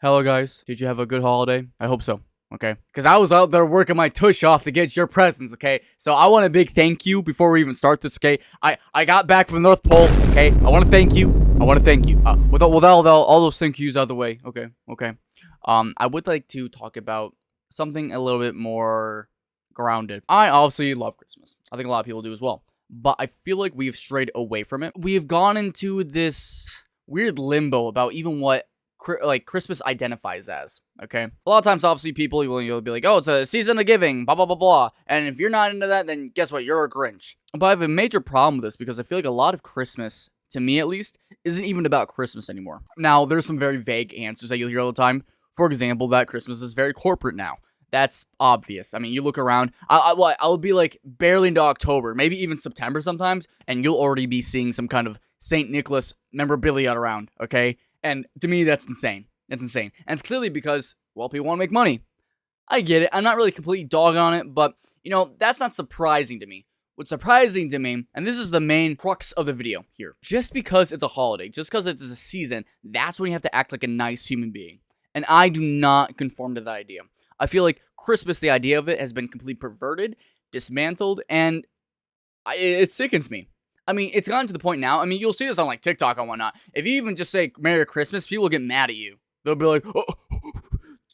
Hello, guys. Did you have a good holiday? I hope so. Okay. Because I was out there working my tush off to get your presents, okay? So I want a big thank you before we even start this, okay? I got back from the North Pole, okay? I want to thank you. I want to thank you. With all those thank yous out of the way, okay. I would like to talk about something a little bit more grounded. I obviously love Christmas. I think a lot of people do as well. But I feel like we've strayed away from it. We've gone into this weird limbo about even what Christmas identifies as, okay? A lot of times, obviously, people you'll be like, oh, it's a season of giving, blah, blah, blah, blah. And if you're not into that, then guess what? You're a Grinch. But I have a major problem with this because I feel like a lot of Christmas, to me at least, isn't even about Christmas anymore. Now, there's some very vague answers that you'll hear all the time. For example, that Christmas is very corporate now. That's obvious. I mean, you look around, I'll be like barely into October, maybe even September sometimes, and you'll already be seeing some kind of St. Nicholas memorabilia around, okay? And to me, that's insane. It's insane. And it's clearly because, well, people want to make money. I get it. I'm not really completely dog on it, but, that's not surprising to me. What's surprising to me, and this is the main crux of the video here, just because it's a holiday, just because it's a season, that's when you have to act like a nice human being. And I do not conform to that idea. I feel like Christmas, the idea of it, has been completely perverted, dismantled, and it sickens me. I mean, it's gotten to the point now. I mean, you'll see this on like TikTok and whatnot. If you even just say Merry Christmas, people will get mad at you. They'll be like, oh,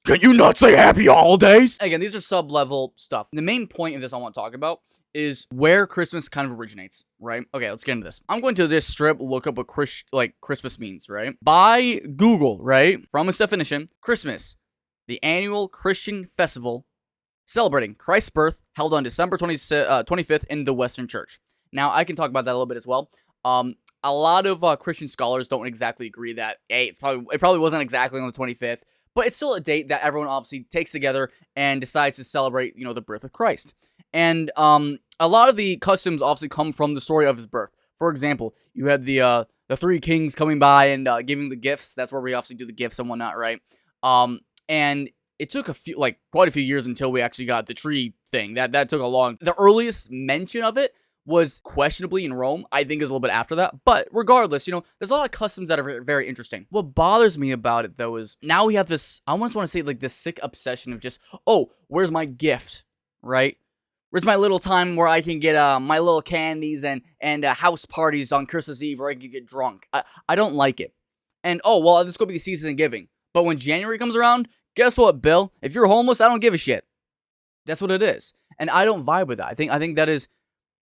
can you not say Happy Holidays? Again, these are sub-level stuff. The main point of this I want to talk about is where Christmas kind of originates, right? Okay, let's get into this. I'm going to this strip, look up what Christmas means, right? By Google, right? From its definition, Christmas, the annual Christian festival celebrating Christ's birth held on December 25th in the Western Church. Now, I can talk about that a little bit as well. A lot of Christian scholars don't exactly agree that, hey, it probably wasn't exactly on the 25th, but it's still a date that everyone obviously takes together and decides to celebrate, the birth of Christ. And a lot of the customs obviously come from the story of his birth. For example, you had the three kings coming by and giving the gifts. That's where we obviously do the gifts and whatnot, right? And it took quite a few years until we actually got the tree thing. That took a long. The earliest mention of it was questionably in Rome. I think is a little bit after that. But regardless, there's a lot of customs that are very interesting. What bothers me about it, though, is now we have this, I almost want to say, like, this sick obsession of just, oh, where's my gift, right? Where's my little time where I can get my little candies and house parties on Christmas Eve where I can get drunk? I don't like it. And, oh, well, this is going to be the season of giving. But when January comes around, guess what, Bill? If you're homeless, I don't give a shit. That's what it is. And I don't vibe with that. I think that is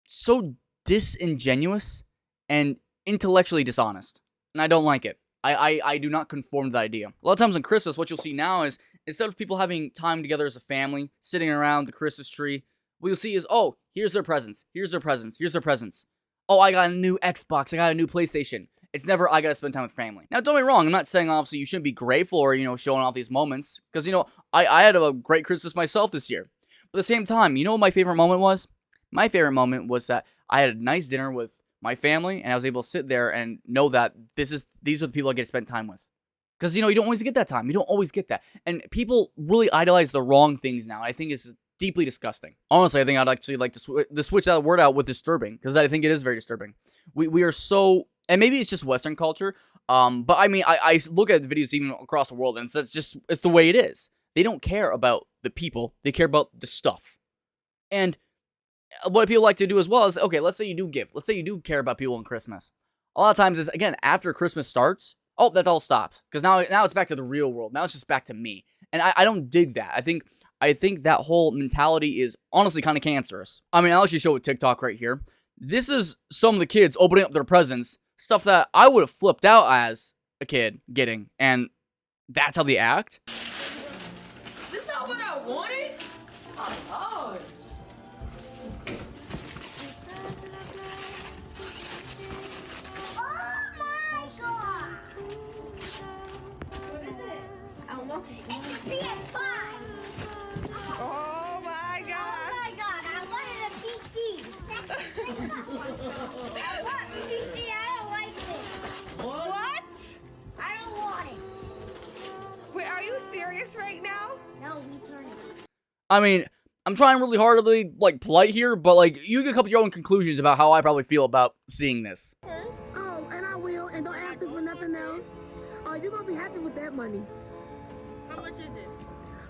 so disingenuous and intellectually dishonest. And I don't like it. I do not conform to the idea. A lot of times on Christmas, what you'll see now is instead of people having time together as a family, sitting around the Christmas tree, what you'll see is, oh, here's their presents. Here's their presents. Here's their presents. Oh, I got a new Xbox. I got a new PlayStation. It's never, I gotta spend time with family. Now, don't get me wrong. I'm not saying, obviously, you shouldn't be grateful or, showing off these moments. Because, I had a great Christmas myself this year. But at the same time, what my favorite moment was? My favorite moment was that I had a nice dinner with my family, and I was able to sit there and know that these are the people I get to spend time with. Because, you don't always get that time. You don't always get that. And people really idolize the wrong things now. I think it's deeply disgusting. Honestly, I think I'd actually like to switch that word out with disturbing, because I think it is very disturbing. We are so, and maybe it's just Western culture, but I mean, I look at videos even across the world, and it's the way it is. They don't care about the people. They care about the stuff. And what people like to do as well is, okay, let's say you do give. Let's say you do care about people on Christmas. A lot of times is, again, after Christmas starts, oh, that all stops. Because now it's back to the real world. Now it's just back to me. And I don't dig that. I think that whole mentality is honestly kind of cancerous. I mean, I'll actually show a TikTok right here. This is some of the kids opening up their presents. Stuff that I would have flipped out as a kid getting. And that's how they act. This not what I wanted? Oh, gosh. It's a PS5. Oh my god. Oh my god, I wanted a PC. PC, I don't like this. What? I don't want it. Wait, are you serious right now? No, we turned it. I mean, I'm trying really hard to be, polite here, but, you can come to your own conclusions about how I probably feel about seeing this. Oh, and I will, and don't ask me for nothing else. Oh, you're gonna be happy with that money. How much is this?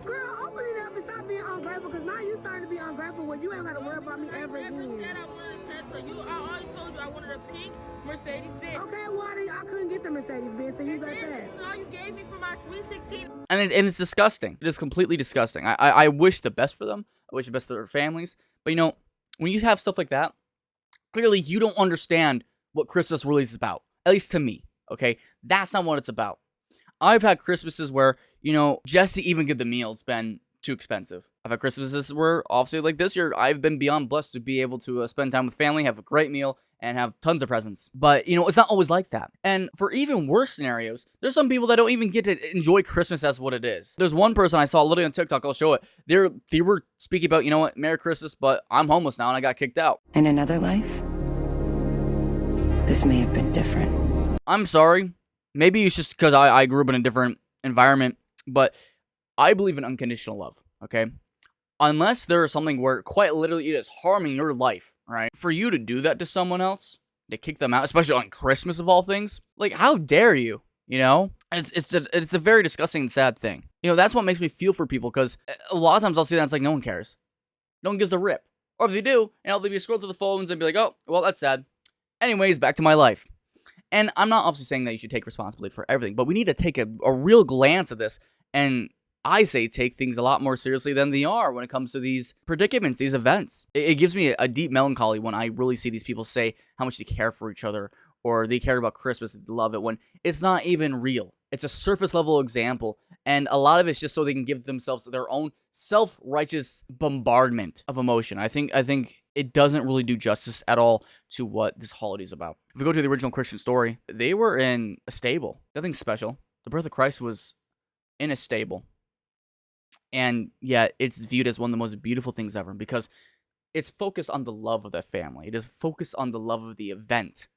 Girl, open it up and stop being ungrateful, because now you starting to be ungrateful when you ain't got to worry about me ever I never again. said I wanted a Tesla. I always told you I wanted a pink Mercedes-Benz. Okay, Waddy, I couldn't get the Mercedes-Benz, so you got that. This is all you gave me for my Sweet 16. And it's disgusting. It is completely disgusting. I wish the best for them. I wish the best for their families. But, you know, when you have stuff like that, clearly you don't understand what Christmas really is about. At least to me, okay? That's not what it's about. I've had Christmases where, you know, just to even get the meal, it's been too expensive. I've had Christmases where, obviously, like this year, I've been beyond blessed to be able to spend time with family, have a great meal, and have tons of presents. But, you know, it's not always like that. And for even worse scenarios, there's some people that don't even get to enjoy Christmas as what it is. There's one person I saw literally on TikTok, I'll show it. They were speaking about, you know what, Merry Christmas, but I'm homeless now and I got kicked out. In another life, this may have been different. I'm sorry. Maybe it's just because I grew up in a different environment, but I believe in unconditional love, okay? Unless there is something where quite literally it is harming your life, right? For you to do that to someone else, to kick them out, especially on Christmas of all things, like how dare you, you know? It's a very disgusting and sad thing. You know, that's what makes me feel for people, because a lot of times I'll see that and it's like no one cares. No one gives a rip. Or if they do, you know, they'll be scroll through the phones and be like, oh, well, that's sad. Anyways, back to my life. And I'm not obviously saying that you should take responsibility for everything, but we need to take a real glance at this. And I say take things a lot more seriously than they are when it comes to these predicaments, these events. It gives me a deep melancholy when I really see these people say how much they care for each other, or they care about Christmas, they love it, when it's not even real. It's a surface level example, and a lot of it's just so they can give themselves their own self-righteous bombardment of emotion. I think it doesn't really do justice at all to what this holiday is about. If we go to the original Christian story, they were in a stable. Nothing special. The birth of Christ was in a stable. And yet it's viewed as one of the most beautiful things ever, because it's focused on the love of that family. It is focused on the love of the event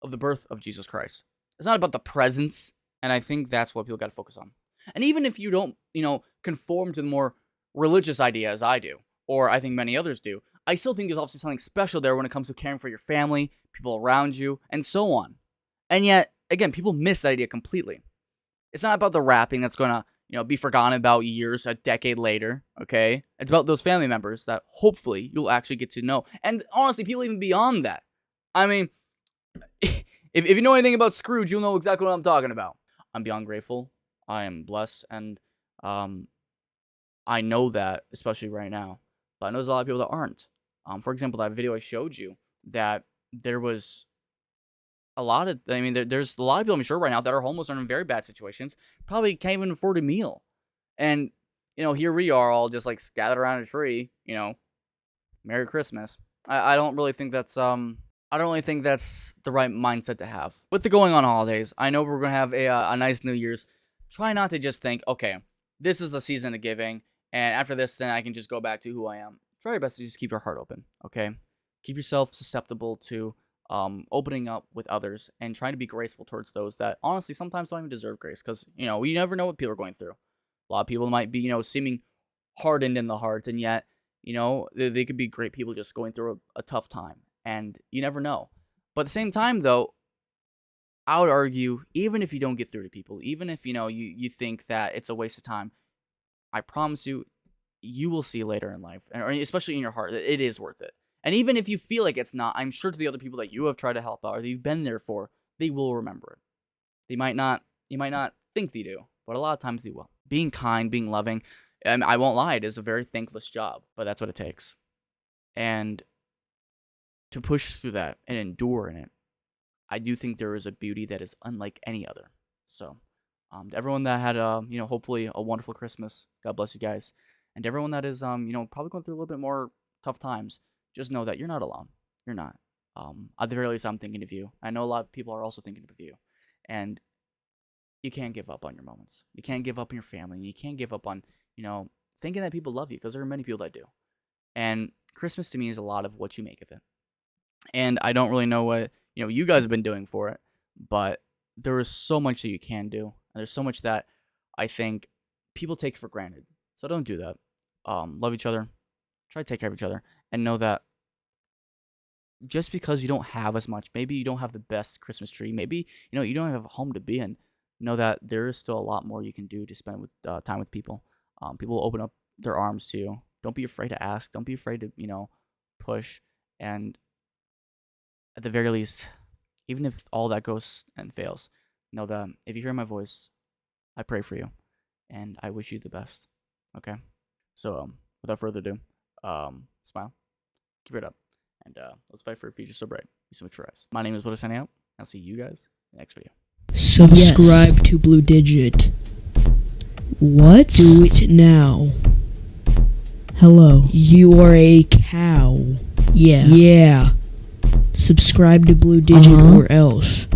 of the birth of Jesus Christ. It's not about the presents, and I think that's what people got to focus on. And even if you don't, you know, conform to the more religious idea as I do, or I think many others do, I still think there's obviously something special there when it comes to caring for your family, people around you, and so on. And yet, again, people miss that idea completely. It's not about the wrapping that's going to, you know, be forgotten about years, a decade later, okay? It's about those family members that hopefully you'll actually get to know. And honestly, people even beyond that. I mean, if you know anything about Scrooge, you'll know exactly what I'm talking about. I'm beyond grateful. I am blessed, and I know that, especially right now. But I know there's a lot of people that aren't. For example, that video I showed you, that there was a lot of, I mean, there's a lot of people, I'm sure, right now that are homeless or in very bad situations, probably can't even afford a meal. And, you know, here we are all just like scattered around a tree, you know, Merry Christmas. I don't really think that's, I don't really think that's the right mindset to have. With the going on holidays, I know we're going to have a nice New Year's. Try not to just think, okay, this is a season of giving, and after this, then I can just go back to who I am. Try your best to just keep your heart open, okay? Keep yourself susceptible to opening up with others and trying to be graceful towards those that honestly sometimes don't even deserve grace, because, you know, you never know what people are going through. A lot of people might be, you know, seeming hardened in the heart, and yet, you know, they could be great people just going through a tough time, and you never know. But at the same time, though, I would argue, even if you don't get through to people, even if, you know, you think that it's a waste of time, I promise you, you will see later in life, or especially in your heart, that it is worth it. And even if you feel like it's not, I'm sure to the other people that you have tried to help out or that you've been there for, they will remember it. You might not think they do, but a lot of times they will. Being kind, being loving, and I won't lie, it is a very thankless job, but that's what it takes. And to push through that and endure in it, I do think there is a beauty that is unlike any other. So, to everyone that had, you know, hopefully a wonderful Christmas, God bless you guys. And to everyone that is, you know, probably going through a little bit more tough times, just know that you're not alone. You're not. At the very least, I'm thinking of you. I know a lot of people are also thinking of you. And you can't give up on your moments. You can't give up on your family. You can't give up on, you know, thinking that people love you, because there are many people that do. And Christmas to me is a lot of what you make of it. And I don't really know what, you know, you guys have been doing for it, but there is so much that you can do. And there's so much that I think people take for granted. So don't do that. Love each other. Try to take care of each other. And know that just because you don't have as much, maybe you don't have the best Christmas tree, maybe, you know, you don't have a home to be in, know that there is still a lot more you can do to spend with time with people. People will open up their arms to you. Don't be afraid to ask. Don't be afraid to, push. And at the very least, even if all that goes and fails, know that if you hear my voice, I pray for you, and I wish you the best. Okay? So, without further ado, smile, keep it up, and let's fight for a future so bright. Thank you so much for us. My name is Buddha signing out. I'll see you guys in the next video. Subscribe to Blue Digit. What? Do it now. Hello. You are a cow. Yeah. Yeah. Subscribe to Blue Digit or else.